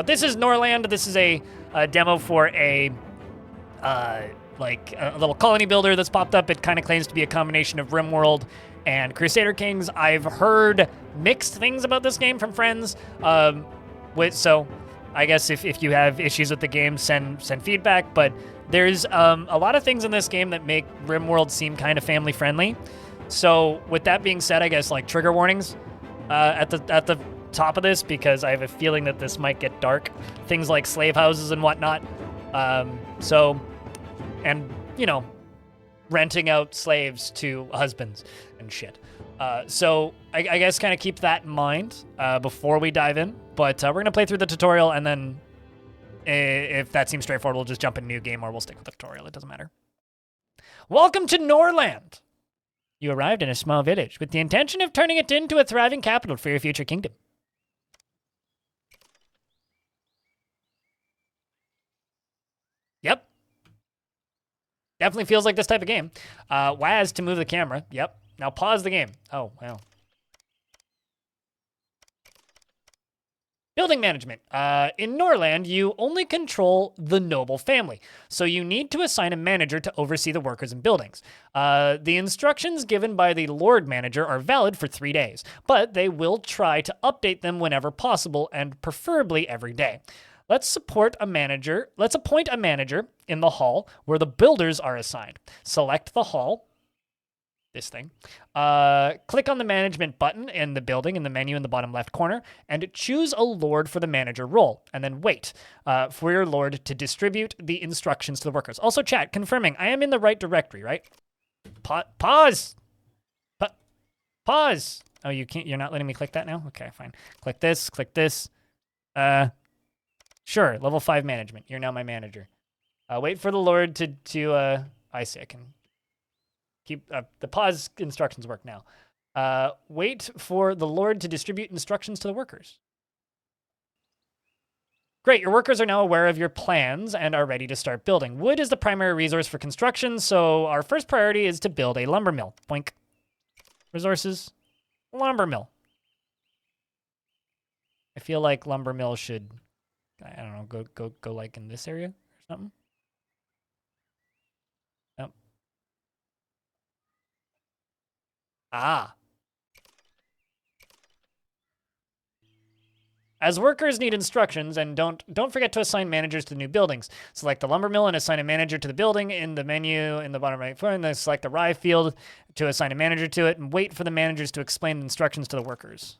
But this is Norland. This is a demo for a little colony builder that's popped up. It kind of claims to be a combination of RimWorld and Crusader Kings. I've heard mixed things about this game from friends. So I guess if you have issues with the game, send feedback. But there's a lot of things in this game that make RimWorld seem kind of family friendly. So with that being said, I guess like trigger warnings at the top of this, because I have a feeling that this might get dark. Things like slave houses and whatnot. And you know, renting out slaves to husbands and shit. So I guess kind of keep that in mind before we dive in. But we're going to play through the tutorial, and then if that seems straightforward, we'll just jump in new game, or we'll stick with the tutorial. It doesn't matter. Welcome to Norland. You arrived in a small village with the intention of turning it into a thriving capital for your future kingdom. Yep. Definitely feels like this type of game. WAS to move the camera. Yep. Now pause the game. Oh, wow. Building management. In Norland, you only control the noble family, so you need to assign a manager to oversee the workers and buildings. The instructions given by the Lord Manager are valid for 3 days, but they will try to update them whenever possible, and preferably every day. Let's appoint a manager in the hall where the builders are assigned. Select the hall. This thing. Click on the management button in the building in the menu in the bottom left corner and choose a lord for the manager role, and then wait for your lord to distribute the instructions to the workers. Also, chat, confirming I am in the right directory, right? Pause. Pause. Oh, you can't. You're not letting me click that now? Okay, fine. Click this. Click this. Sure. Level 5 management. You're now my manager. Wait for the lord to I see. I can keep the pause instructions work now. Wait for the lord to distribute instructions to the workers. Great, your workers are now aware of your plans and are ready to start building. Wood is the primary resource for construction, so our first priority is to build a lumber mill. Boink. Resources. Lumber mill. I feel like lumber mill should, I don't know, go like in this area or something. Nope. Ah. As workers need instructions, and don't forget to assign managers to new buildings. Select the lumber mill and assign a manager to the building in the menu in the bottom right corner, and then select the rye field to assign a manager to it, and wait for the managers to explain the instructions to the workers.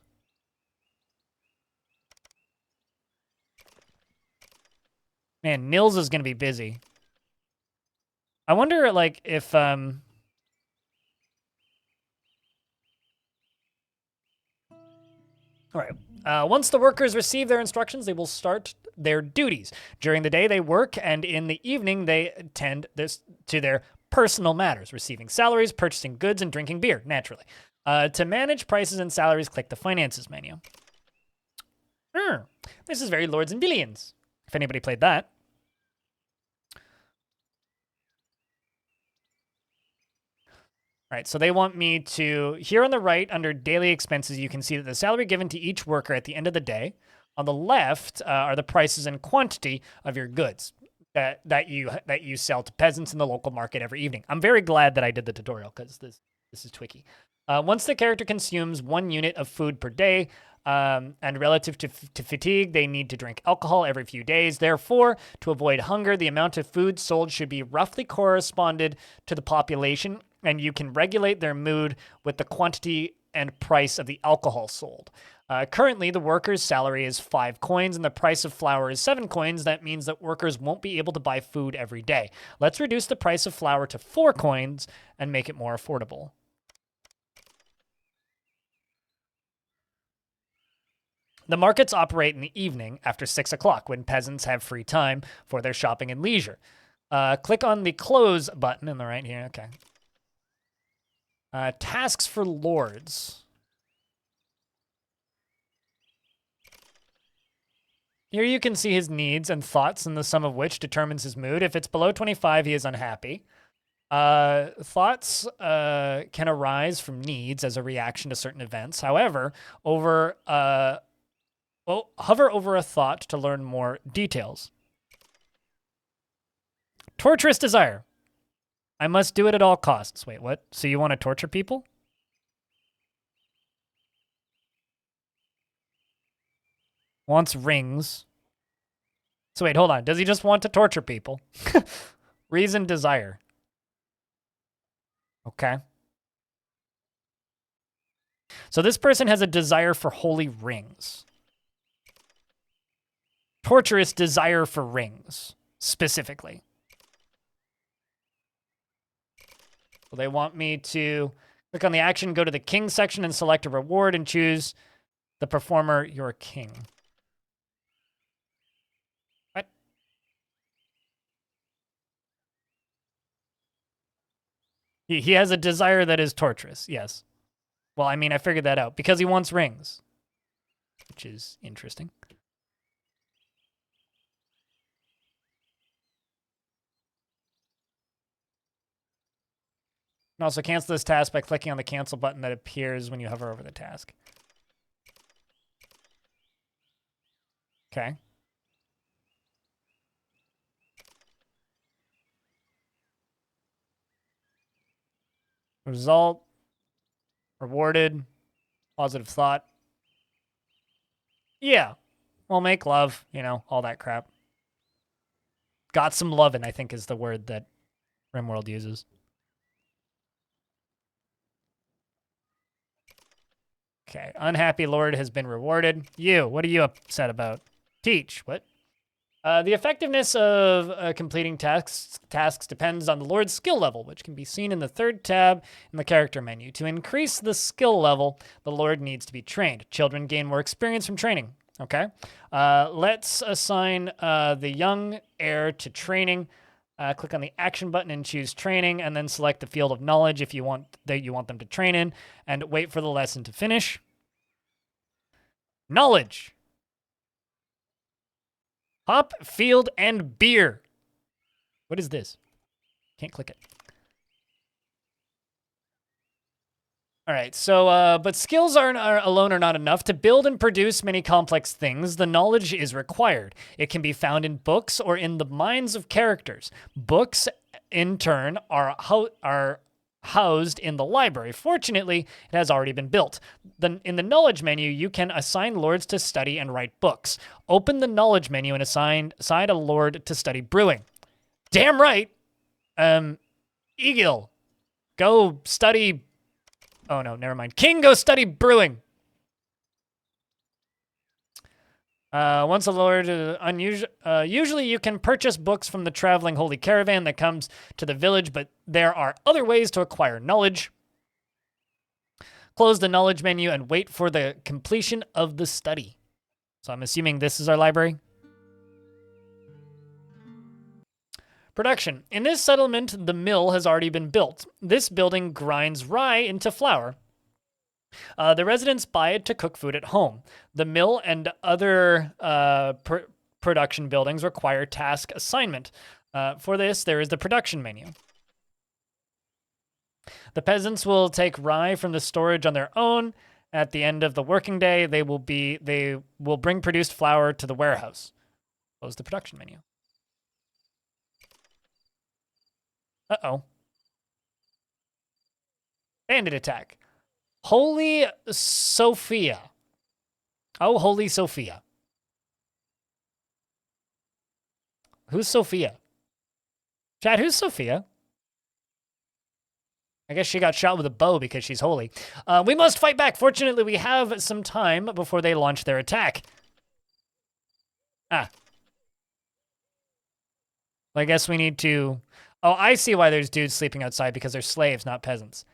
Man, Nils is going to be busy. I wonder, like, if, all right. Once the workers receive their instructions, they will start their duties. During the day, they work, and in the evening, they attend to their personal matters, receiving salaries, purchasing goods, and drinking beer, naturally. To manage prices and salaries, click the Finances menu. This is very Lords and Billions, if anybody played that. All right, so they want me to, here on the right, under daily expenses, you can see that the salary given to each worker at the end of the day. On the left are the prices and quantity of your goods that you sell to peasants in the local market every evening. I'm very glad that I did the tutorial, because this is tricky. Once the character consumes 1 unit of food per day, and relative to fatigue, they need to drink alcohol every few days. Therefore, to avoid hunger, the amount of food sold should be roughly corresponded to the population, and you can regulate their mood with the quantity and price of the alcohol sold. Currently, the worker's salary is 5 coins, and the price of flour is 7 coins. That means that workers won't be able to buy food every day. Let's reduce the price of flour to 4 coins and make it more affordable. The markets operate in the evening after 6 o'clock, when peasants have free time for their shopping and leisure. Click on the close button in the right here. Okay. Tasks for lords. Here you can see his needs and thoughts, and the sum of which determines his mood. If it's below 25, he is unhappy. Thoughts can arise from needs as a reaction to certain events. However, Well, hover over a thought to learn more details. Torturous desire. I must do it at all costs. Wait, what? So you want to torture people? Wants rings. So wait, hold on. Does he just want to torture people? Reason, desire. Okay. So this person has a desire for holy rings. Torturous desire for rings, specifically. So they want me to click on the action, go to the king section and select a reward and choose the performer, your king. What? He has a desire that is torturous, yes. Well, I mean, I figured that out because he wants rings, which is interesting. You can also cancel this task by clicking on the cancel button that appears when you hover over the task. Okay. Result. Rewarded. Positive thought. Yeah. We'll make love, you know, all that crap. Got some lovin', I think is the word that RimWorld uses. Okay. Unhappy Lord has been rewarded. You, what are you upset about? Teach. What? The effectiveness of completing tasks depends on the Lord's skill level, which can be seen in the third tab in the character menu. To increase the skill level, the Lord needs to be trained. Children gain more experience from training. Okay. Let's assign the young heir to training. Click on the action button and choose training, and then select the field of knowledge if you want them to train in, and wait for the lesson to finish. Knowledge. Hop, field, and beer. What is this? Can't click it. All right, so, but skills alone are not enough. To build and produce many complex things, the knowledge is required. It can be found in books or in the minds of characters. Books, in turn, are housed in the library. Fortunately, it has already been built. In the knowledge menu, you can assign lords to study and write books. Open the knowledge menu and assign a lord to study brewing. Damn right. Egil, go study. Oh no, never mind. King, go study brewing. Once a lord, usually you can purchase books from the traveling holy caravan that comes to the village, but there are other ways to acquire knowledge. Close the knowledge menu and wait for the completion of the study. So I'm assuming this is our library. Production. In this settlement, the mill has already been built. This building grinds rye into flour. The residents buy it to cook food at home. The mill and other production buildings require task assignment. For this, there is the production menu. The peasants will take rye from the storage on their own. At the end of the working day, they will bring produced flour to the warehouse. Close the production menu. Uh-oh. Bandit attack. Holy Sophia. Oh, Holy Sophia. Who's Sophia? Chad, who's Sophia? I guess she got shot with a bow because she's holy. We must fight back. Fortunately, we have some time before they launch their attack. Ah. I guess we need to... Oh, I see why there's dudes sleeping outside, because they're slaves, not peasants.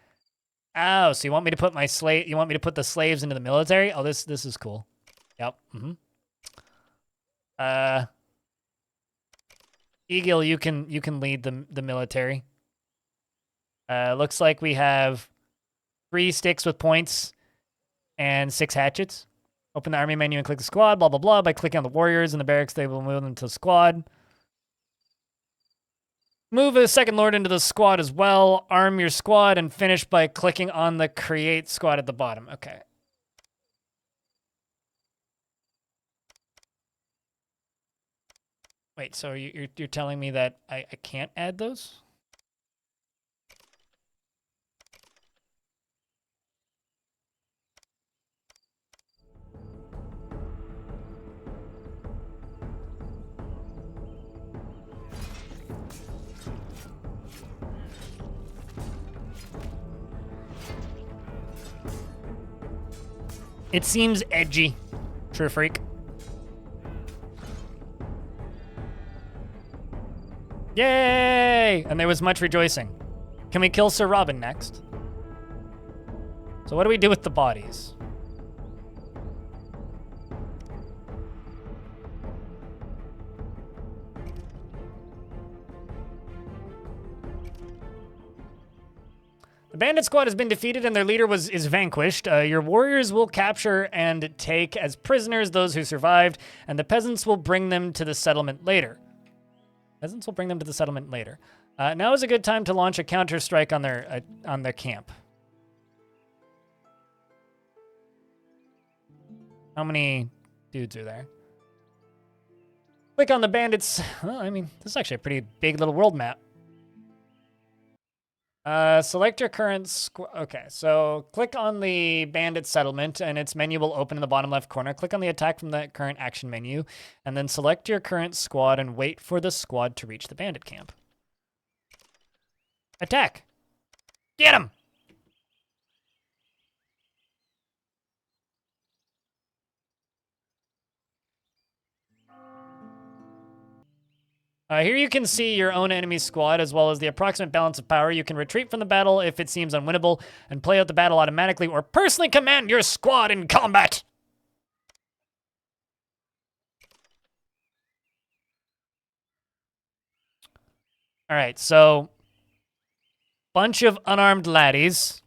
Oh, so you want me to put you want me to put the slaves into the military? Oh, this is cool. Yep. Egil, you can lead the military. Looks like we have 3 sticks with points and 6 hatchets. Open the army menu and click the squad, blah, blah, blah. By clicking on the warriors in the barracks, they will move them to the squad. Move a second lord into the squad as well. Arm your squad and finish by clicking on the create squad at the bottom. Okay. Wait, so you're telling me that I can't add those? It seems edgy. True freak. Yay! And there was much rejoicing. Can we kill Sir Robin next? So what do we do with the bodies? The bandit squad has been defeated and their leader is vanquished. Your warriors will capture and take as prisoners those who survived, and the peasants will bring them to the settlement later. Now is a good time to launch a counter-strike on their camp. How many dudes are there? Click on the bandits. Well, I mean, this is actually a pretty big little world map. Select your current squad. Okay, so click on the bandit settlement and its menu will open in the bottom left corner. Click on the attack from the current action menu and then select your current squad and wait for the squad to reach the bandit camp. Attack! Get him! Here you can see your own enemy squad as well as the approximate balance of power. You can retreat from the battle if it seems unwinnable and play out the battle automatically or personally command your squad in combat. All right, so bunch of unarmed laddies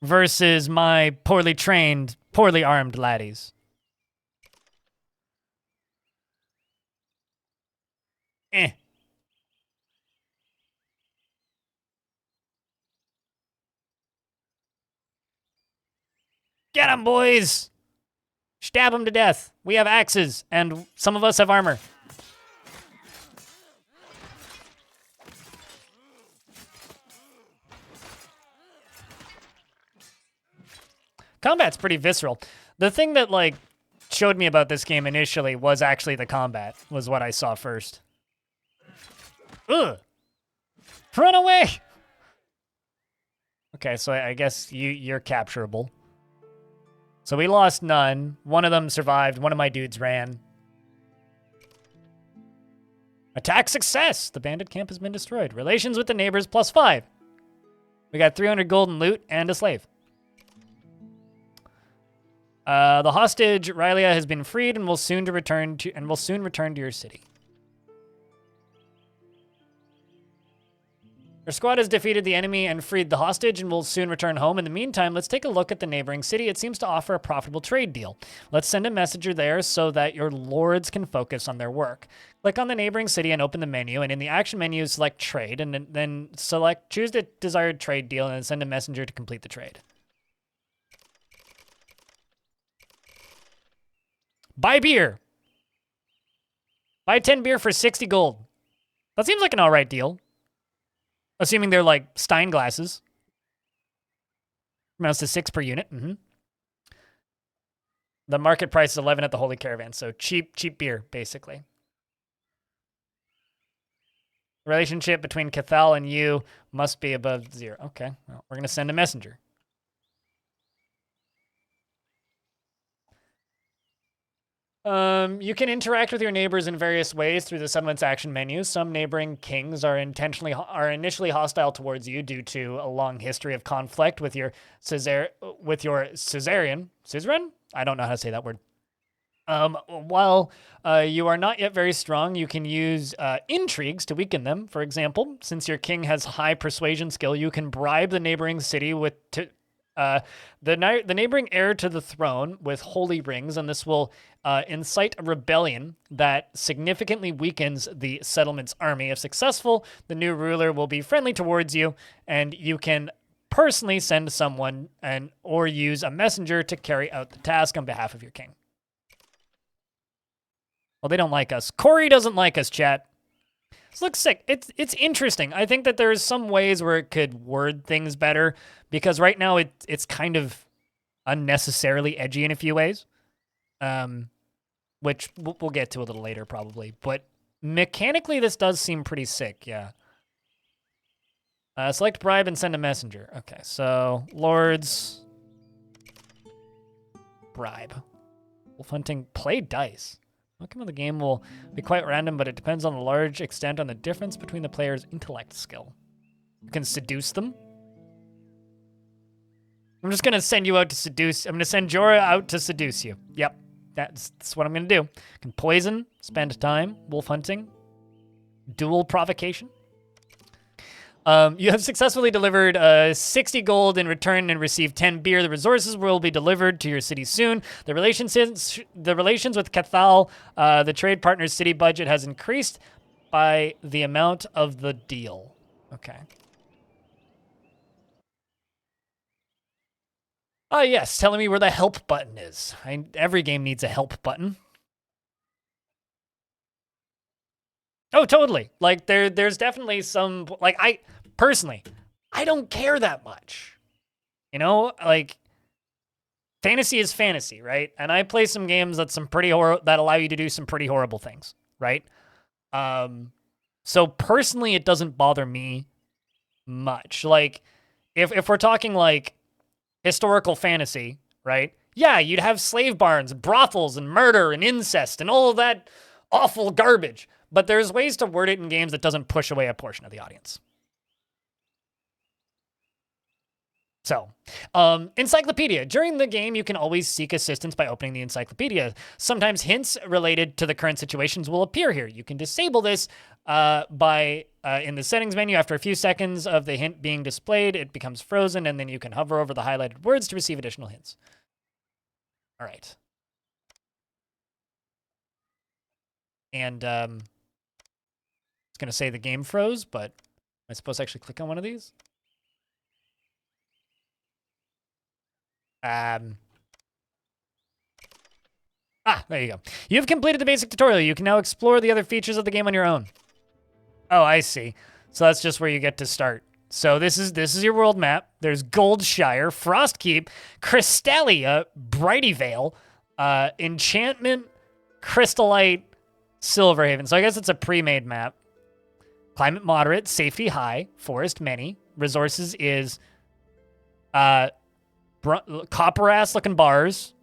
versus my poorly trained, poorly armed laddies. Eh. Get 'em, boys! Stab them to death. We have axes, and some of us have armor. Combat's pretty visceral. The thing that, like, showed me about this game initially was actually the combat, was what I saw first. Ugh! Run away! Okay, so I guess you're capturable. So we lost none. One of them survived. One of my dudes ran. Attack success! The bandit camp has been destroyed. Relations with the neighbors +5. We got 300 gold and loot and a slave. The hostage Rylia has been freed and will soon return to your city. Your squad has defeated the enemy and freed the hostage and will soon return home. In the meantime, let's take a look at the neighboring city. It seems to offer a profitable trade deal. Let's send a messenger there so that your lords can focus on their work. Click on the neighboring city and open the menu, and in the action menu, select trade, and then choose the desired trade deal and then send a messenger to complete the trade. Buy beer. Buy 10 beer for 60 gold. That seems like an all right deal. Assuming they're like Stein glasses. Amounts to 6 per unit. The market price is 11 at the Holy Caravan, so cheap beer, basically. The relationship between Cathal and you must be above 0. Okay, well, we're going to send a messenger. You can interact with your neighbors in various ways through the settlement's action menu. Some neighboring kings are initially hostile towards you due to a long history of conflict with your suzerain. I don't know how to say that word. While you are not yet very strong, you can use intrigues to weaken them. For example, since your king has high persuasion skill, you can bribe the neighboring city with the neighboring heir to the throne with holy rings, and this will incite a rebellion that significantly weakens the settlement's army. If successful, the new ruler will be friendly towards you, and you can personally send someone or use a messenger to carry out the task on behalf of your king. Well, they don't like us. Corey doesn't like us, chat. This looks sick. It's interesting. I think that there's some ways where it could word things better, because right now it's kind of unnecessarily edgy in a few ways, which we'll get to a little later probably. But mechanically, this does seem pretty sick, yeah. Select bribe and send a messenger. Okay, so lords, bribe, wolf hunting, play dice. Outcome of the game will be quite random, but it depends on a large extent on the difference between the player's intellect skill. You can seduce them. I'm just gonna send you out to seduce. I'm gonna send Jorah out to seduce you. Yep, that's what I'm gonna do. You can poison, spend time, wolf hunting, dual provocation. You have successfully delivered 60 gold in return and received 10 beer. The resources will be delivered to your city soon. The relations with Cathal, the trade partner's city budget has increased by the amount of the deal. Okay. Oh, yes, telling me where the help button is. Every game needs a help button. Oh, totally. Like, there's definitely some, like, personally, I don't care that much. You know, like, fantasy is fantasy, right? And I play some games that that allow you to do some pretty horrible things, right? So personally, it doesn't bother me much. Like, if we're talking like historical fantasy, right? Yeah, you'd have slave barns, brothels, and murder, and incest, and all of that awful garbage. But there's ways to word it in games that doesn't push away a portion of the audience. So, encyclopedia. During the game, you can always seek assistance by opening the encyclopedia. Sometimes hints related to the current situations will appear here. You can disable this by in the settings menu. After a few seconds of the hint being displayed, it becomes frozen, and then you can hover over the highlighted words to receive additional hints. All right. And I was going to say the game froze, but am I supposed to actually click on one of these? There you go. You've completed the basic tutorial. You can now explore the other features of the game on your own. Oh, I see. So that's just where you get to start. So this is your world map. There's Goldshire, Frostkeep, Crystalia, Brightyvale, Enchantment, Crystallite, Silverhaven. So I guess it's a pre-made map. Climate moderate, safety high, forest many. Resources is copper ass looking bars.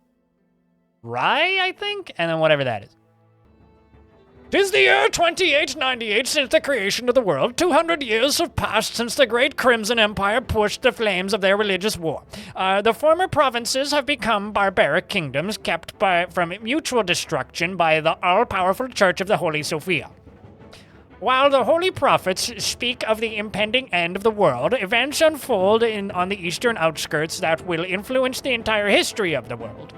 Rye, I think? And then whatever that is. 'Tis the year 2898 since the creation of the world. 200 years have passed since the great Crimson Empire pushed the flames of their religious war. The former provinces have become barbaric kingdoms kept from mutual destruction by the all-powerful Church of the Holy Sophia. While the holy prophets speak of the impending end of the world, events unfold on the eastern outskirts that will influence the entire history of the world.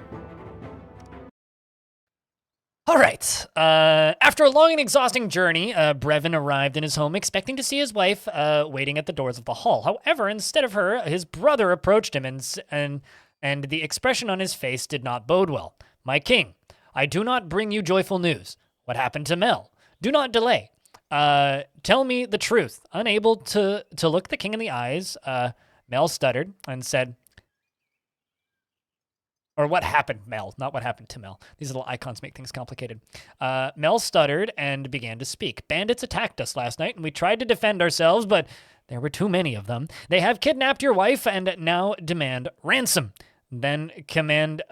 All right. After a long and exhausting journey, Brevin arrived in his home expecting to see his wife waiting at the doors of the hall. However, instead of her, his brother approached him, and the expression on his face did not bode well. "My king, I do not bring you joyful news. What happened to Mel? Do not delay. Tell me the truth." Unable to look the king in the eyes, Mel stuttered and said, or what happened, Mel, not what happened to Mel. These little icons make things complicated. Mel stuttered and began to speak. "Bandits attacked us last night, and we tried to defend ourselves, but there were too many of them. They have kidnapped your wife and now demand ransom. Then command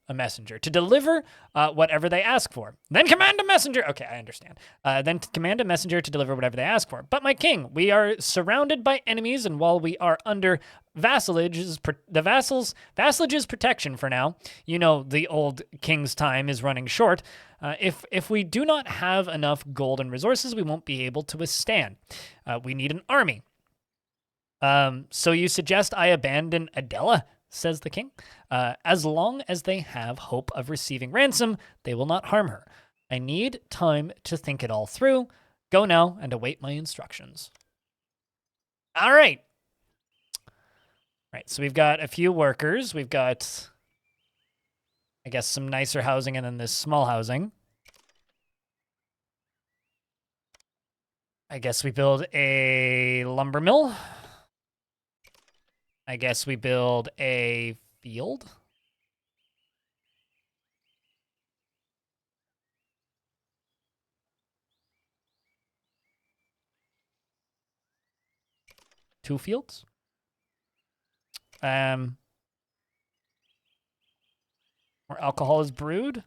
a messenger to deliver whatever they ask for. Then command a messenger. Okay, I understand. Then command a messenger to deliver whatever they ask for. But my king, we are surrounded by enemies, and while we are under vassalage's protection for now, you know the old king's time is running short. If we do not have enough gold and resources, we won't be able to withstand. We need an army. So you suggest I abandon Adela?" says the king. "As long as they have hope of receiving ransom, they will not harm her. I need time to think it all through. Go now and await my instructions." All right. Right, so we've got a few workers. We've got, I guess, some nicer housing and then this small housing. I guess we build a lumber mill. I guess we build a field. Two fields. Where alcohol is brewed.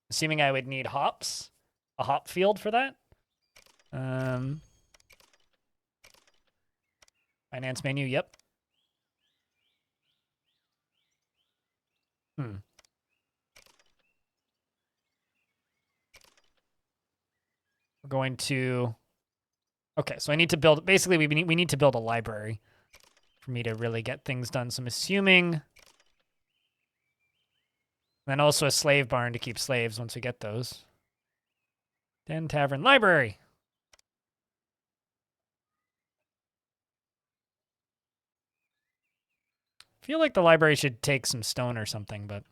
Assuming I would need hops. A hop field for that. Finance menu, yep. We're going to... Okay, so I need to build... Basically, we need to build a library for me to really get things done. So I'm assuming... And then also a slave barn to keep slaves once we get those. Den, tavern, library. I feel like the library should take some stone or something, but...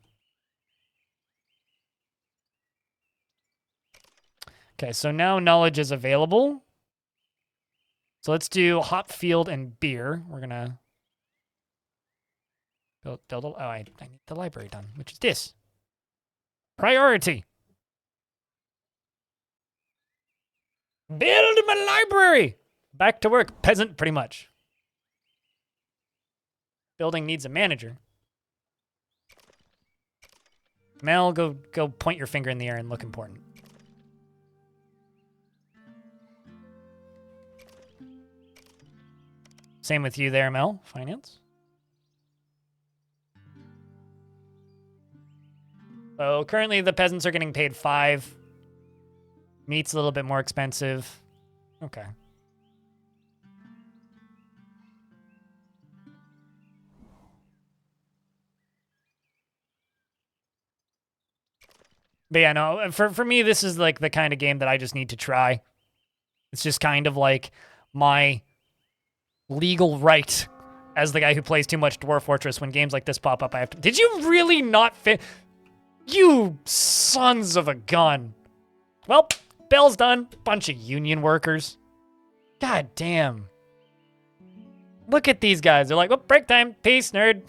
Okay, so now knowledge is available. So let's do hop field and beer. We're gonna build oh, I need the library done, which is this. Priority. Build my library. Back to work, peasant, pretty much. Building needs a manager. Mel, go point your finger in the air and look important. Same with you there, Mel. Finance. So currently the peasants are getting paid 5. Meat's a little bit more expensive. Okay. But yeah, no, for me, this is like the kind of game that I just need to try. It's just kind of like my legal right as the guy who plays too much Dwarf Fortress. When games like this pop up, I have to... Did you really not fit? You sons of a gun. Well, bell's done. Bunch of union workers. God damn. Look at these guys. They're like, well, break time. Peace, nerd.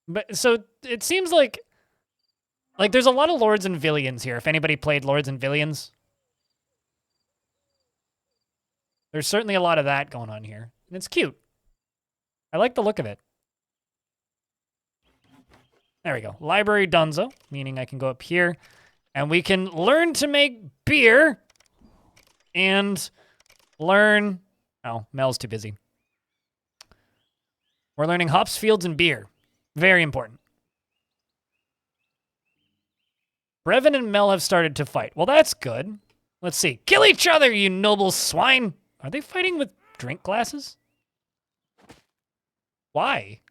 But so it seems like there's a lot of Lords and Villians here. If anybody played Lords and Villians. There's certainly a lot of that going on here. And it's cute. I like the look of it. There we go. Library Dunzo, meaning I can go up here. And we can learn to make beer. And learn... Oh, Mel's too busy. We're learning hops, fields, and beer. Very important. Brevin and Mel have started to fight. Well, that's good. Let's see. Kill each other, you noble swine! Are they fighting with drink glasses? Why?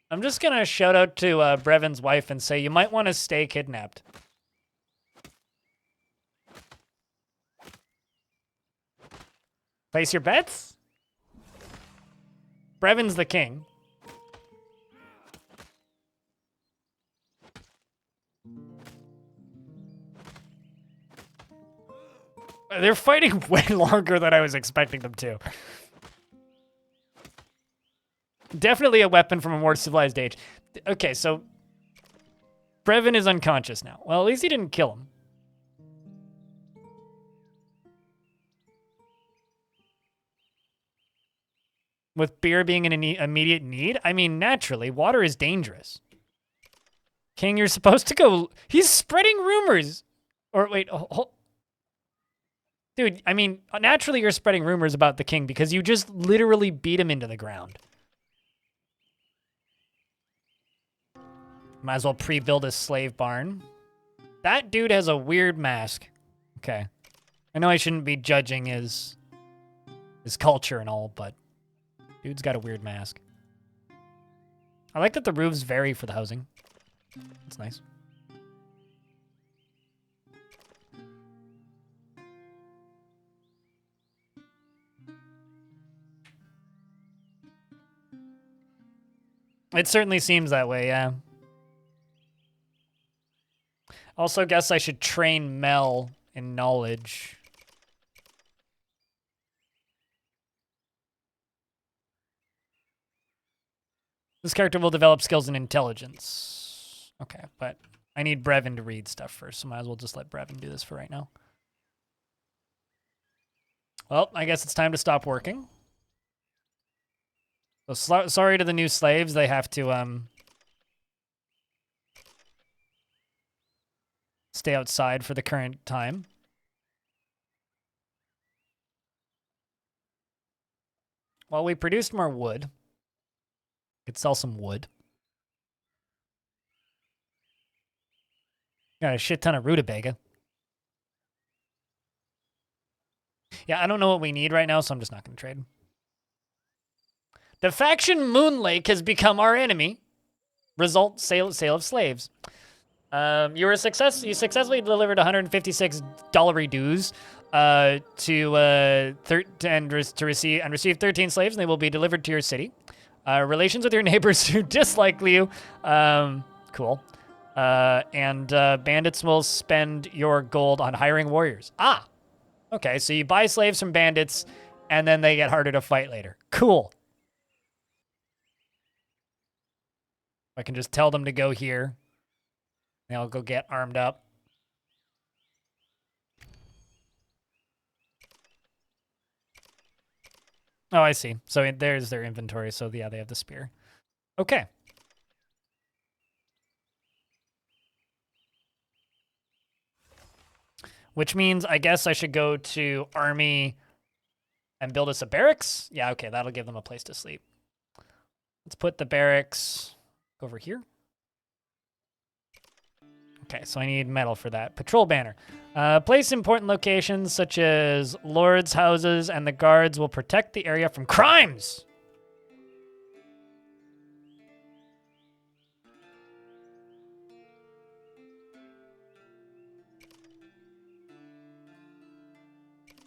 I'm just gonna shout out to Brevin's wife and say you might want to stay kidnapped. Place your bets? Brevin's the king. They're fighting way longer than I was expecting them to. Definitely a weapon from a more civilized age. Okay, so Brevin is unconscious now. Well, at least he didn't kill him. With beer being an immediate need? I mean, naturally, water is dangerous. King, you're supposed to go... He's spreading rumors! Or, wait, dude, I mean, naturally you're spreading rumors about the king because you just literally beat him into the ground. Might as well pre-build a slave barn. That dude has a weird mask. Okay. I know I shouldn't be judging his culture and all, but dude's got a weird mask. I like that the roofs vary for the housing. That's nice. It certainly seems that way, yeah. Also, guess I should train Mel in knowledge. This character will develop skills in intelligence. Okay, but I need Brevin to read stuff first, so might as well just let Brevin do this for right now. Well, I guess it's time to stop working. So sorry to the new slaves. They have to stay outside for the current time. Well, we produced more wood. Could sell some wood. Got a shit ton of rutabaga. Yeah, I don't know what we need right now, so I'm just not going to trade. The faction Moonlake has become our enemy. Result, sale of slaves. You successfully delivered $156 dues to receive 13 slaves, and they will be delivered to your city. Relations with your neighbors who dislike you. Cool. And bandits will spend your gold on hiring warriors. Ah, okay. So you buy slaves from bandits, and then they get harder to fight later. Cool. I can just tell them to go here. And I'll go get armed up. Oh, I see. So there's their inventory. So yeah, they have the spear. Okay. Which means I guess I should go to army and build us a barracks. Yeah, okay, that'll give them a place to sleep. Let's put the barracks over here. Okay, so I need metal for that. Patrol banner. Place important locations such as lords' houses, and the guards will protect the area from crimes.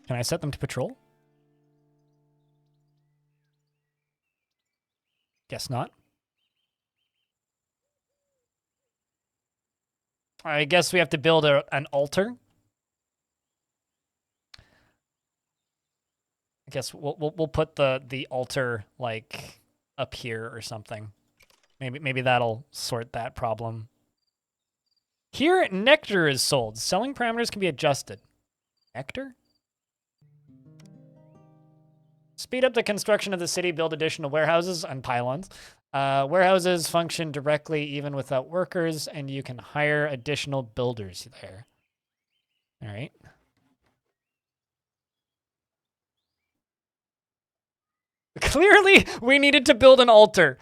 Can I set them to patrol? Guess not. I guess we have to build an altar. I guess we'll put the altar like up here or something. Maybe that'll sort that problem. Here, nectar is sold. Selling parameters can be adjusted. Nectar? Speed up the construction of the city. Build additional warehouses and pylons. Warehouses function directly even without workers, and you can hire additional builders there. All right. Clearly, we needed to build an altar.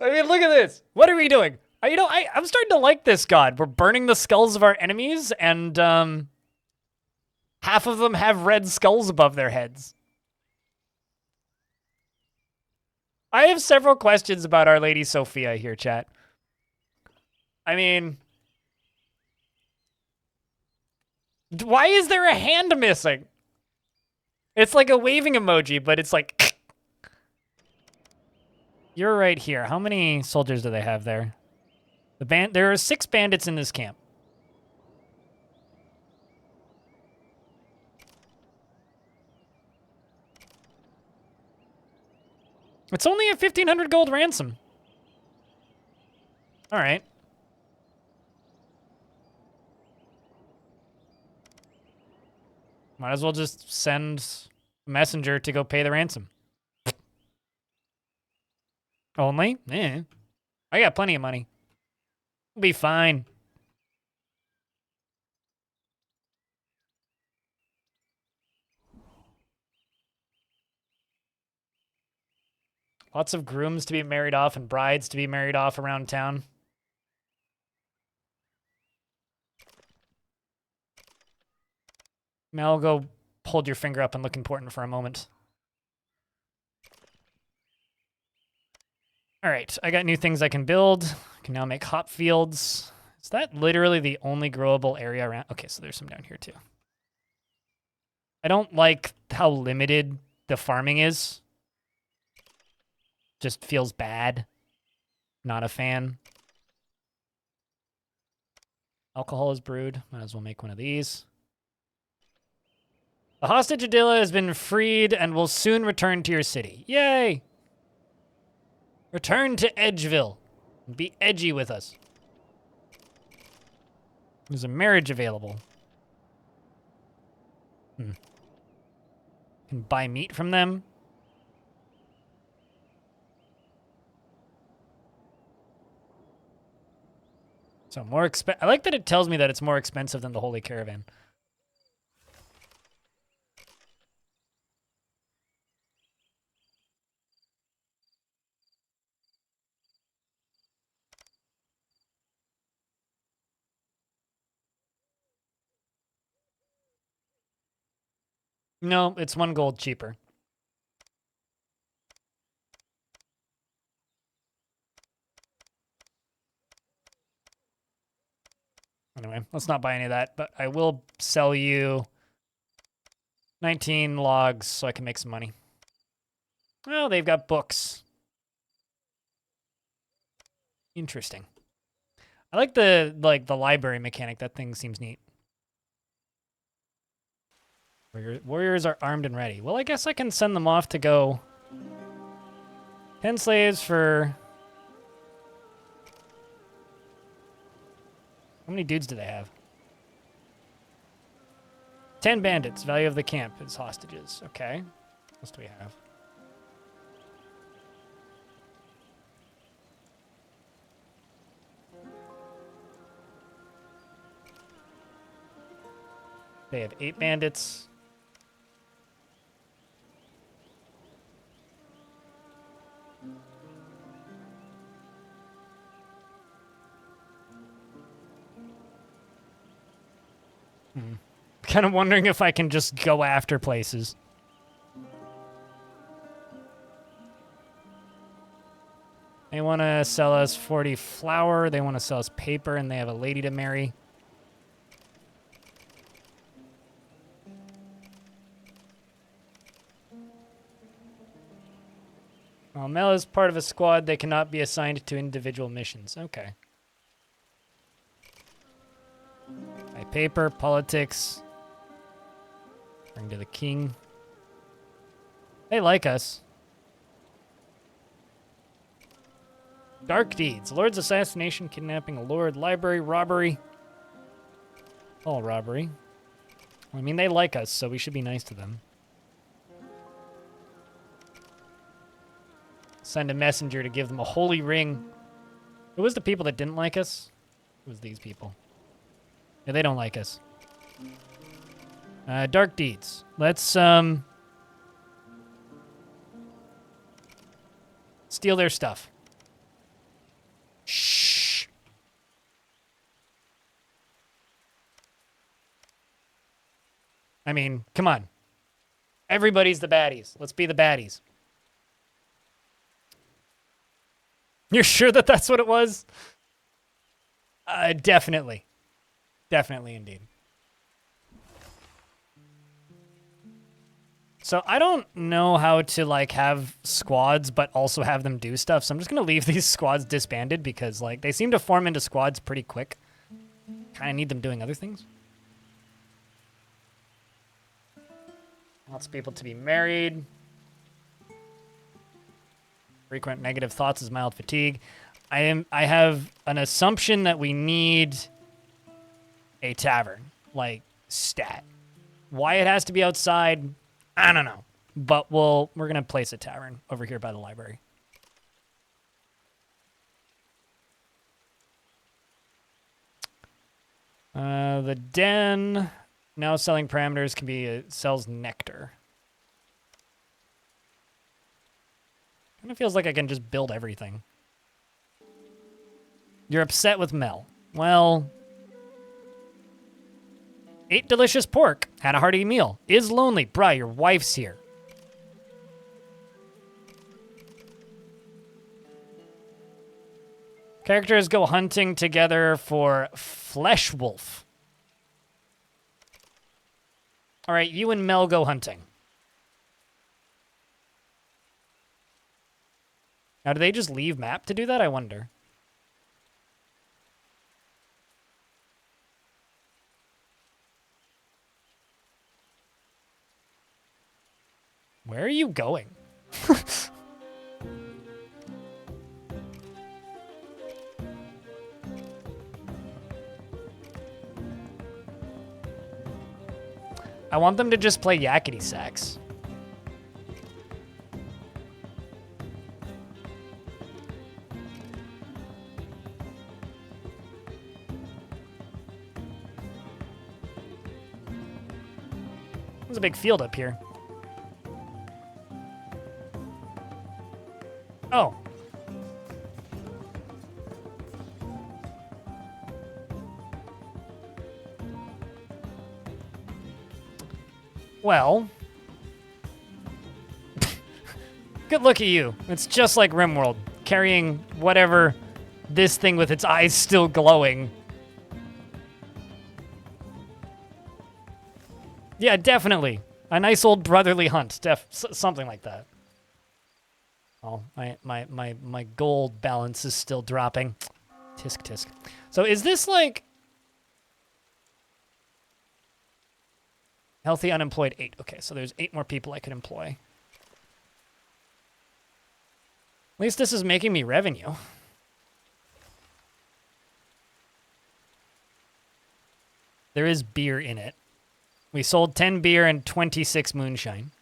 I mean, look at this. What are we doing? I'm starting to like this god. We're burning the skulls of our enemies, and half of them have red skulls above their heads. I have several questions about Our Lady Sophia here, chat. I mean, why is there a hand missing? It's like a waving emoji, but it's like... You're right here. How many soldiers do they have there? There are 6 bandits in this camp. It's only a 1,500 gold ransom. All right. Might as well just send a messenger to go pay the ransom. Only? Eh. I got plenty of money. We'll be fine. Lots of grooms to be married off and brides to be married off around town. Mel, go hold your finger up and look important for a moment. All right, I got new things I can build. I can now make hop fields. Is that literally the only growable area around? Okay, so there's some down here too. I don't like how limited the farming is. Just feels bad. Not a fan. Alcohol is brewed. Might as well make one of these. The hostage Adilla has been freed and will soon return to your city. Yay! Return to Edgeville. Be edgy with us. There's a marriage available. Can buy meat from them. So more I like that it tells me that it's more expensive than the Holy Caravan. No, it's 1 gold cheaper. Anyway, let's not buy any of that, but I will sell you 19 logs so I can make some money. Well, they've got books. Interesting. I like the library mechanic. That thing seems neat. Warriors are armed and ready. Well, I guess I can send them off to go. 10 slaves for... How many dudes do they have? 10 bandits. Value of the camp is hostages. Okay. What else do we have? They have 8 bandits. Kind of wondering if I can just go after places. They want to sell us 40 flour. They want to sell us paper, and they have a lady to marry. While Mel is part of a squad, they cannot be assigned to individual missions. Okay. By paper, politics. Bring to the king. They like us. Dark deeds. Lord's assassination, kidnapping a lord, library, robbery. All robbery. I mean, they like us, so we should be nice to them. Send a messenger to give them a holy ring. Who was the people that didn't like us? It was these people. Yeah, they don't like us. Dark deeds. Let's, steal their stuff. Shh. I mean, come on. Everybody's the baddies. Let's be the baddies. You're sure that that's what it was? Definitely. Definitely, indeed. So I don't know how to, like, have squads but also have them do stuff. So I'm just going to leave these squads disbanded because, like, they seem to form into squads pretty quick. Kind of need them doing other things. Lots of people to be married. Frequent negative thoughts is mild fatigue. I have an assumption that we need a tavern, like, stat. Why it has to be outside, I don't know. But we're going to place a tavern over here by the library. The den, now selling parameters can be, sells nectar. Kind of feels like I can just build everything. You're upset with Mel. Well, ate delicious pork, had a hearty meal, is lonely. Bruh, your wife's here. Characters go hunting together for Flesh Wolf. All right, you and Mel go hunting. Now, do they just leave map to do that? I wonder. Where are you going? I want them to just play yakety sax. There's a big field up here. Oh. Well. Good look at you. It's just like RimWorld, carrying whatever this thing with its eyes still glowing. Yeah, definitely. A nice old brotherly hunt. Something like that. Oh, my gold balance is still dropping. Tisk tisk. So is this like healthy unemployed 8? Okay, so there's 8 more people I could employ. At least this is making me revenue. There is beer in it. We sold 10 beer and 26 moonshine.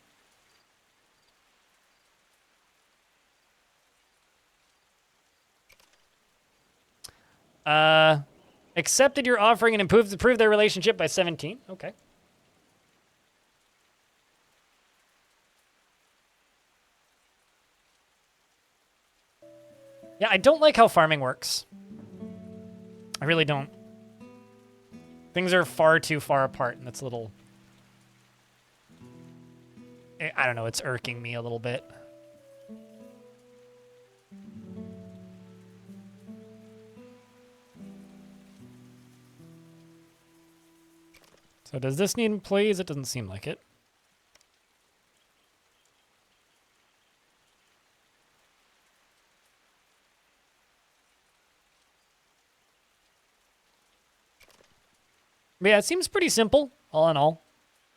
Accepted your offering and improved their relationship by 17. Okay. Yeah, I don't like how farming works. I really don't. Things are far too far apart, and it's a little... I don't know, it's irking me a little bit. So does this need employees? It doesn't seem like it. But yeah, it seems pretty simple, all in all.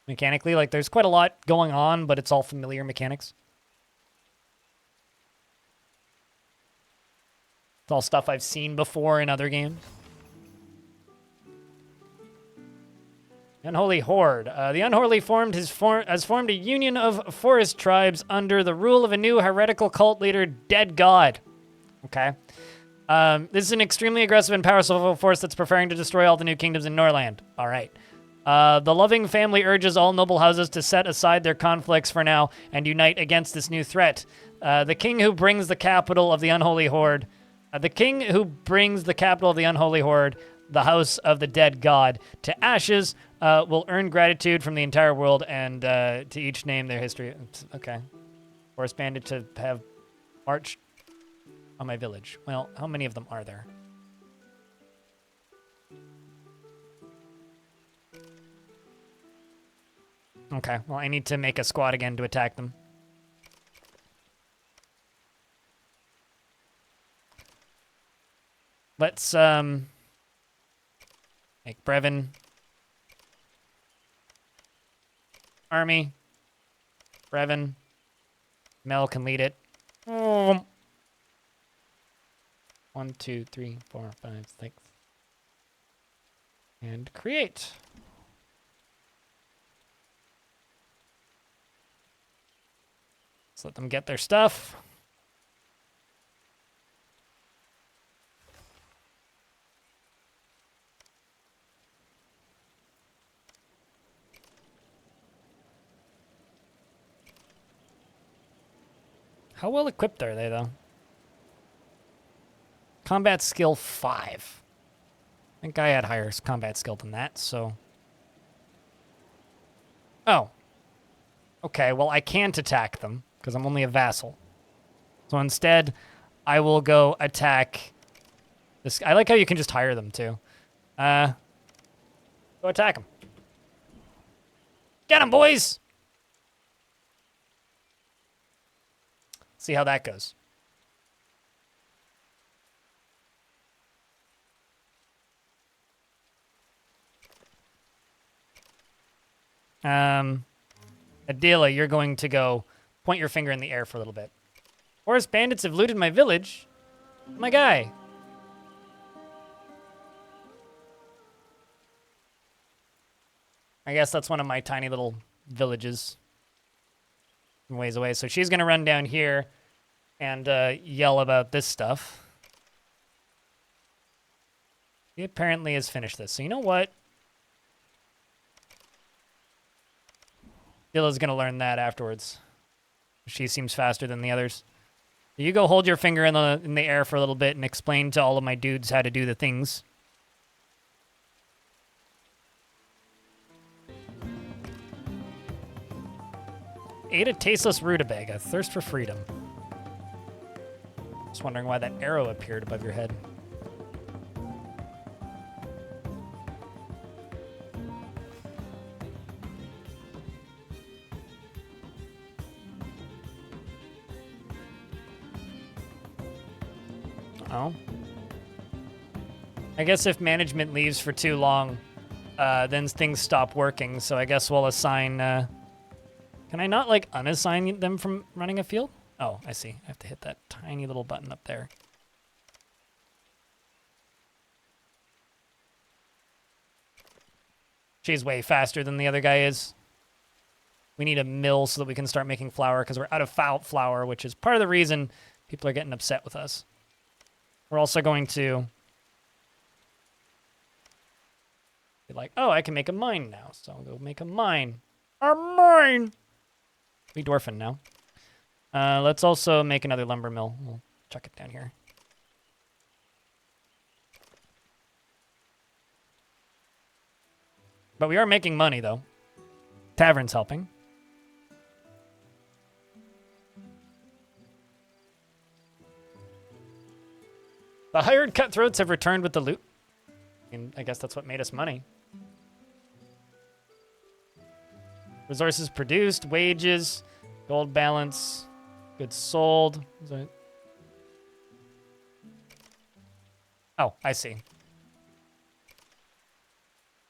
Mechanically, like, there's quite a lot going on, but it's all familiar mechanics. It's all stuff I've seen before in other games. Unholy Horde. The Unholy has formed a union of forest tribes under the rule of a new heretical cult leader, Dead God. Okay. This is an extremely aggressive and powerful force that's preparing to destroy all the new kingdoms in Norland. All right. The loving family urges all noble houses to set aside their conflicts for now and unite against this new threat. The king who brings the capital of the Unholy Horde, the house of the dead god, to ashes, will earn gratitude from the entire world and to each name their history. Okay. Force bandit to have marched on my village. Well, how many of them are there? Okay, well, I need to make a squad again to attack them. Let's, make Brevin army. Brevin. Mel can lead it. 1, 2, 3, 4, 5, 6. And create. Let's let them get their stuff. How well equipped are they, though? Combat skill 5. I think I had higher combat skill than that, so... Oh. Okay, well, I can't attack them, because I'm only a vassal. So instead, I will go attack this... I like how you can just hire them, too. Go attack them. Get them, boys! See how that goes. Adela, you're going to go point your finger in the air for a little bit. Forest bandits have looted my village. My guy. I guess that's one of my tiny little villages. Ways away. So she's going to run down here and yell about this stuff. He apparently has finished this. So you know what? Dilla's going to learn that afterwards. She seems faster than the others. You go hold your finger in the air for a little bit and explain to all of my dudes how to do the things. Ate a tasteless rutabaga. Thirst for freedom. Just wondering why that arrow appeared above your head. Oh. I guess if management leaves for too long, then things stop working. So I guess we'll assign... Can I not, like, unassign them from running a field? Oh, I see. I have to hit that tiny little button up there. She's way faster than the other guy is. We need a mill so that we can start making flour because we're out of flour, which is part of the reason people are getting upset with us. We're also going to be like, oh, I can make a mine now. So I'll go make a mine. A mine! We dwarfing now. Let's also make another lumber mill. We'll chuck it down here. But we are making money, though. Tavern's helping. The hired cutthroats have returned with the loot. And I guess that's what made us money. Resources produced, wages, gold balance, goods sold. Oh, I see.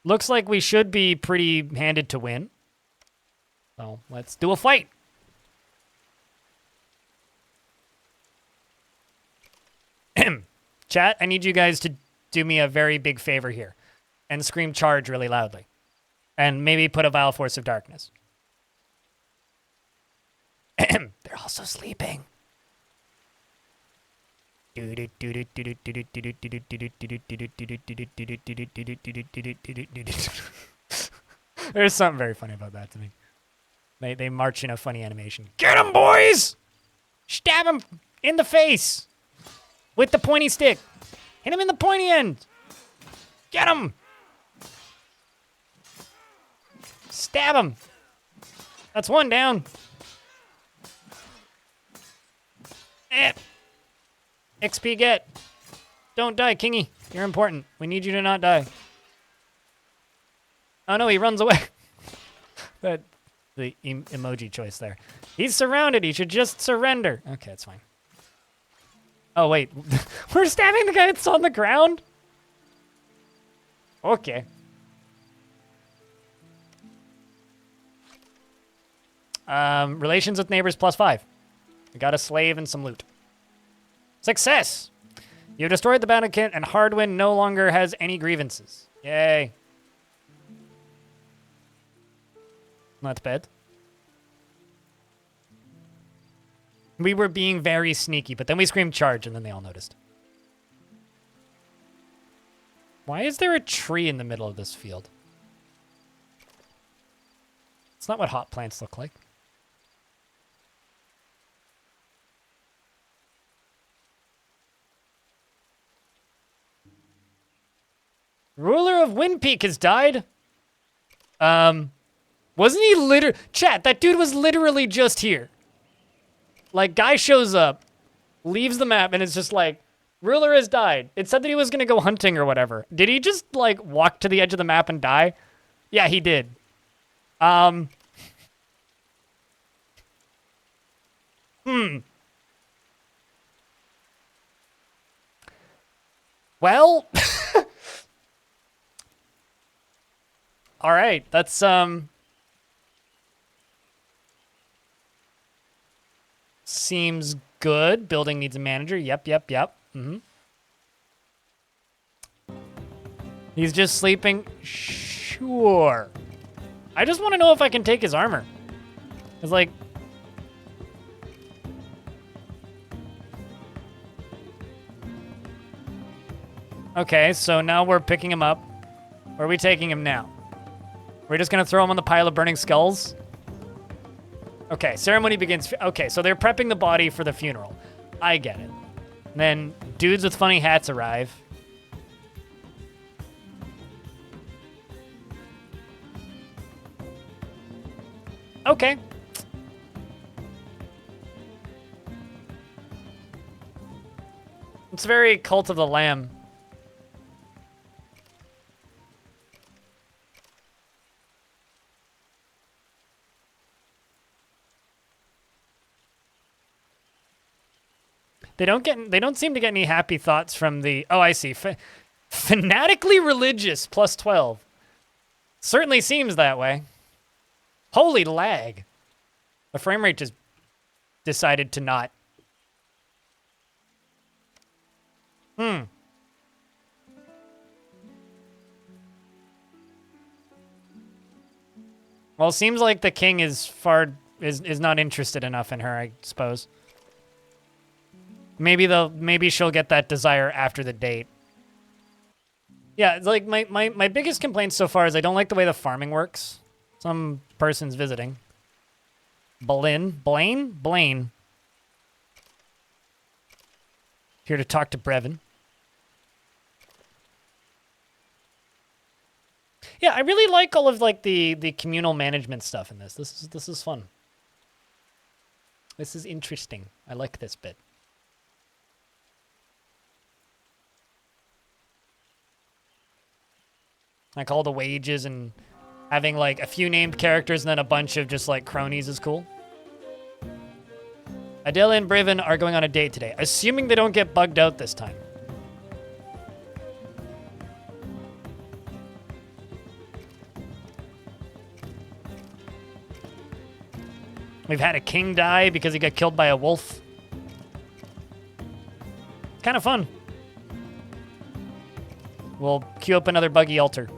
Looks like we should be pretty handed to win. So let's do a fight. Chat, I need you guys to do me a very big favor here and scream charge really loudly. And maybe put a Vile Force of Darkness. They're also sleeping. There's something very funny about that to me. They march in a funny animation. Get him, boys! Stab him in the face with the pointy stick. Hit him in the pointy end. Get him! Stab him. That's one down. XP get. Don't die, Kingy. You're important. We need you to not die. Oh no, he runs away. The emoji choice there. He's surrounded. He should just surrender. Okay, that's fine. Oh wait, we're stabbing the guy that's on the ground? Okay. Relations with neighbors +5. We got a slave and some loot. Success! You've destroyed the bandit and Hardwin no longer has any grievances. Yay. Not bad. We were being very sneaky, but then we screamed charge and then they all noticed. Why is there a tree in the middle of this field? It's not what hot plants look like. Ruler of Wind Peak has died. Wasn't he Chat, that dude was literally just here. Like, guy shows up, leaves the map, and it's just like, ruler has died. It said that he was going to go hunting or whatever. Did he just, like, walk to the edge of the map and die? Yeah, he did. Well... All right, that's Seems good. Building needs a manager. Yep. Mm-hmm. He's just sleeping. Sure. I just want to know if I can take his armor. It's like... Okay, so now we're picking him up. Where are we taking him now? We're just going to throw him on the pile of burning skulls? Okay, ceremony begins. Okay, so they're prepping the body for the funeral. I get it. And then dudes with funny hats arrive. Okay. It's very Cult of the Lamb. They don't seem to get any happy thoughts from the... Oh, I see. Fanatically religious, plus 12. Certainly seems that way. Holy lag. The frame rate just decided to not. Well, it seems like the king is not interested enough in her, I suppose. Maybe she'll get that desire after the date. Yeah, it's like my biggest complaint so far is I don't like the way the farming works. Some person's visiting. Blaine? Here to talk to Brevin. Yeah, I really like all of like the communal management stuff in this. This is fun. This is interesting. I like this bit. Like all the wages and having like a few named characters and then a bunch of just like cronies is cool. Adela and Brevin are going on a date today, assuming they don't get bugged out this time. We've had a king die because he got killed by a wolf. Kind of fun. We'll queue up another buggy altar.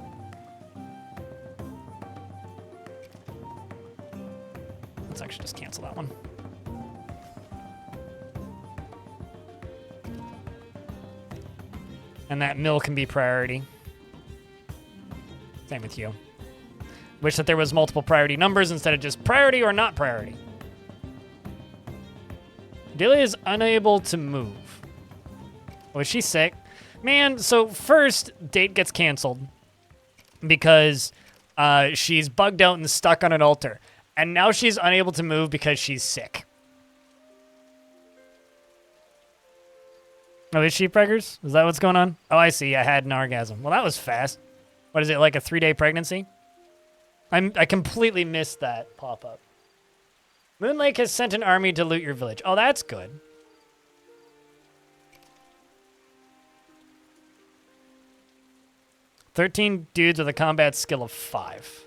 Let's actually just cancel that one. And that mill can be priority. Same with you. Wish that there was multiple priority numbers instead of just priority or not priority. Delia is unable to move. Oh, is she sick? Man, so first, date gets canceled because she's bugged out and stuck on an altar. And now she's unable to move because she's sick. Oh, is she preggers? Is that what's going on? Oh, I see. I had an orgasm. Well, that was fast. What is it, like a 3-day pregnancy? I completely missed that pop-up. Moonlake has sent an army to loot your village. Oh, that's good. "13 dudes with a combat skill of 5.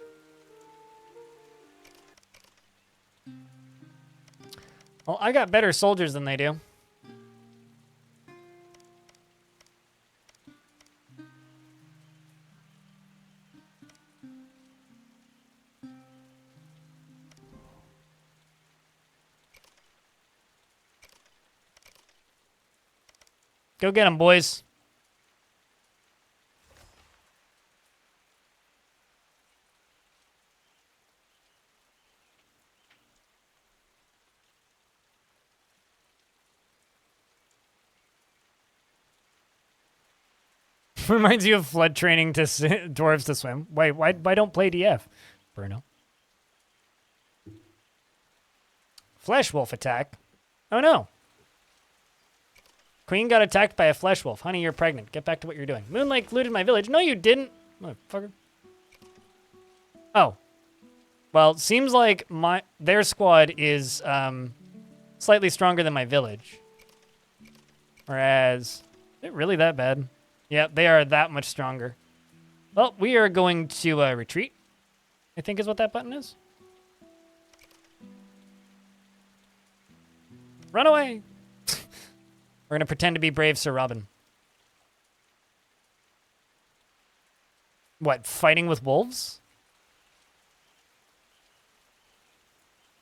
Well, I got better soldiers than they do. Go get them, boys. Reminds you of flood training to dwarves to swim. Why don't play DF, Bruno? Flesh wolf attack. Oh no. Queen got attacked by a flesh wolf. Honey, you're pregnant. Get back to what you're doing. Moonlake looted my village. No, you didn't. Motherfucker. Oh. Well, seems like their squad is slightly stronger than my village. Whereas, is it really that bad? Yeah, they are that much stronger. Well, we are going to retreat, I think is what that button is. Run away! We're gonna pretend to be brave Sir Robin. What, fighting with wolves?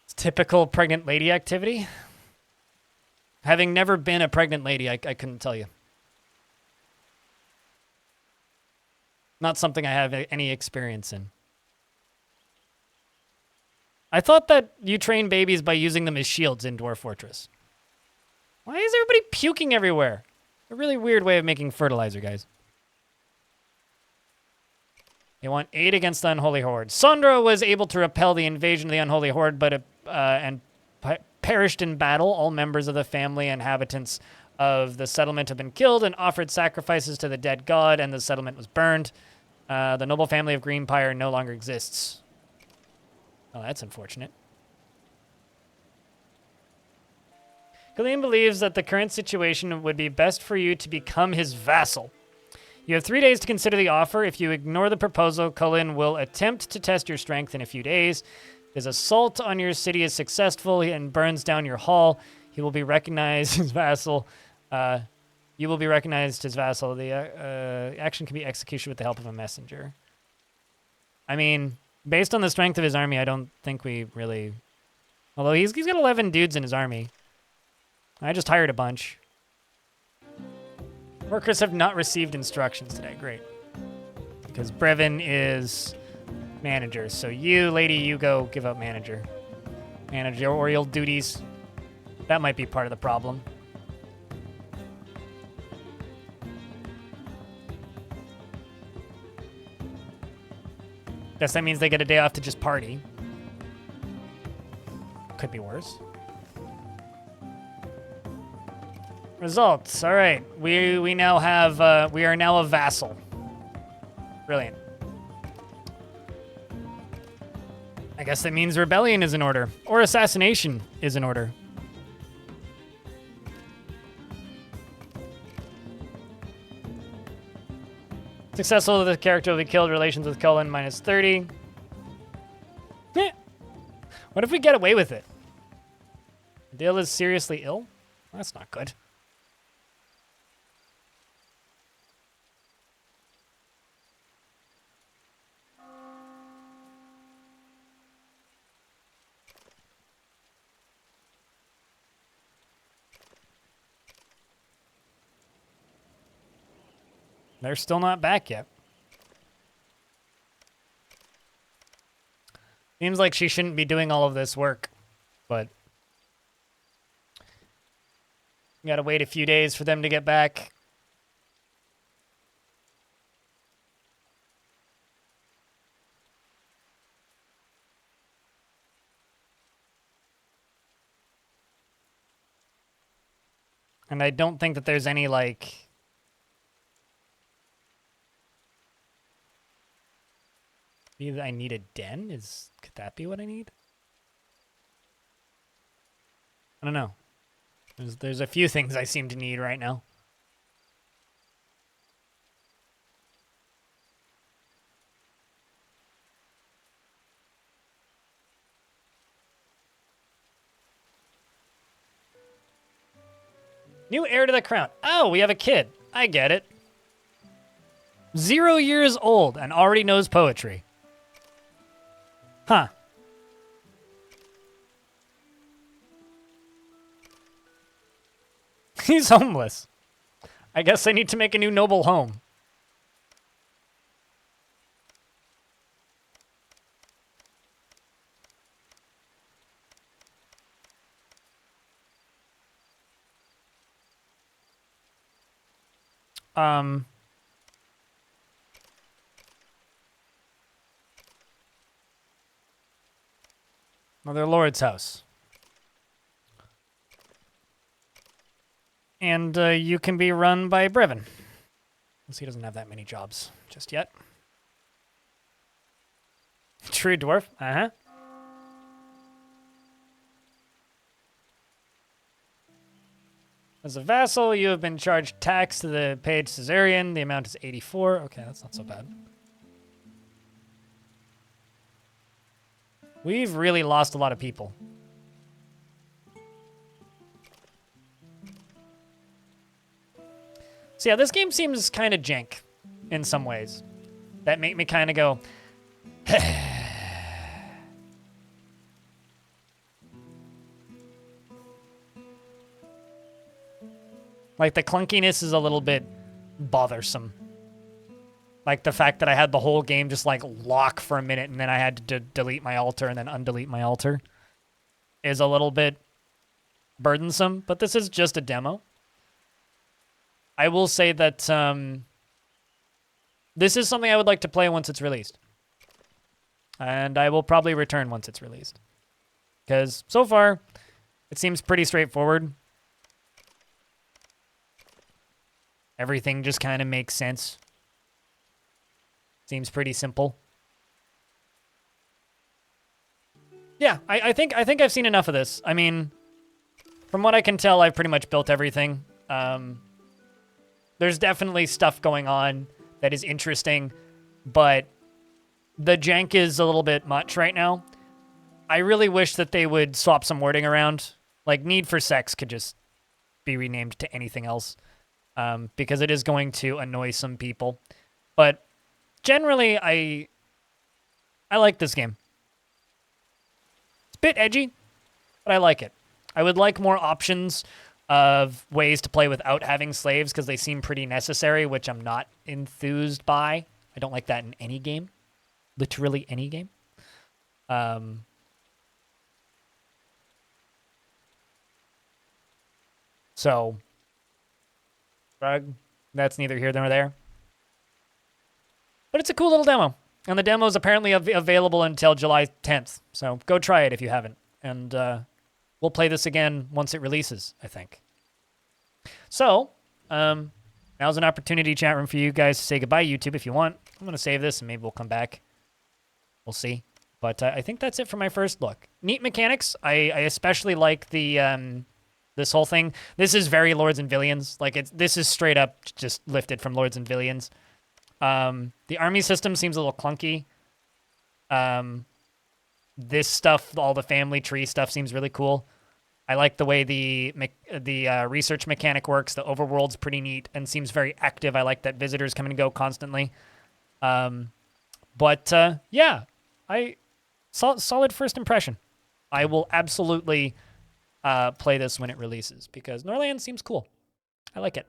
It's typical pregnant lady activity. Having never been a pregnant lady, I couldn't tell you. Not something I have any experience in. I thought that you train babies by using them as shields in Dwarf Fortress. Why is everybody puking everywhere? A really weird way of making fertilizer, guys. They want 8 against the Unholy Horde. Sondra was able to repel the invasion of the Unholy Horde, but perished in battle. All members of the family and inhabitants of the settlement have been killed and offered sacrifices to the dead god, and the settlement was burned. The noble family of Greenpire no longer exists. Oh, that's unfortunate. Khalin believes that the current situation would be best for you to become his vassal. You have 3 days to consider the offer. If you ignore the proposal, Khalin will attempt to test your strength in a few days. If his assault on your city is successful and burns down your hall, he will be recognized as vassal. You will be recognized as vassal. The action can be executed with the help of a messenger. I mean, based on the strength of his army, I don't think we really... Although he's got 11 dudes in his army. I just hired a bunch. Workers have not received instructions today. Great. Because Brevin is manager. So you, lady, you go give up manager. Managerial duties. That might be part of the problem. Guess that means they get a day off to just party. Could be worse. Results. All right. We now have we are now a vassal. Brilliant. I guess that means rebellion is in order, or assassination is in order. Successful, the character will be killed. Relations with Cullen minus 30. What if we get away with it? Dale is seriously ill? That's not good. They're still not back yet. Seems like she shouldn't be doing all of this work, but you gotta wait a few days for them to get back. And I don't think that there's any, like... Maybe I need a den? Could that be what I need? I don't know. There's a few things I seem to need right now. New heir to the crown. Oh, we have a kid. I get it. 0 years old and already knows poetry. Huh. He's homeless. I guess I need to make a new noble home. Mother Lord's house. And you can be run by Brevin. He doesn't have that many jobs just yet. True dwarf. Uh-huh. As a vassal, you have been charged tax to the paid Caesarian. The amount is 84. Okay, that's not so bad. We've really lost a lot of people. So yeah, this game seems kind of jank in some ways. That make me kind of go, like the clunkiness is a little bit bothersome. Like the fact that I had the whole game just like lock for a minute and then I had to delete my altar and then undelete my altar is a little bit burdensome, but this is just a demo. I will say that this is something I would like to play once it's released. And I will probably return once it's released. Because so far, it seems pretty straightforward. Everything just kind of makes sense. Seems pretty simple. Yeah, I think I've seen enough of this. I mean, from what I can tell, I've pretty much built everything. There's definitely stuff going on that is interesting, but the jank is a little bit much right now. I really wish that they would swap some wording around. Like, Need for Sex could just be renamed to anything else, because it is going to annoy some people. But generally, I like this game. It's a bit edgy, but I like it. I would like more options of ways to play without having slaves because they seem pretty necessary, which I'm not enthused by. I don't like that in any game. Literally any game. So, that's neither here nor there. But it's a cool little demo. And the demo is apparently available until July 10th. So go try it if you haven't. And we'll play this again once it releases, I think. So, now's an opportunity, chat room, for you guys to say goodbye, YouTube, if you want. I'm going to save this and maybe we'll come back. We'll see. But I think that's it for my first look. Neat mechanics. I especially like the this whole thing. This is very Lords and Villains. Like, this is straight up just lifted from Lords and Villains. The army system seems a little clunky. This stuff, all the family tree stuff, seems really cool. I like the way the research mechanic works. The overworld's pretty neat and seems very active. I like that visitors come and go constantly. But yeah, solid first impression. I will absolutely play this when it releases because Norland seems cool. I like it.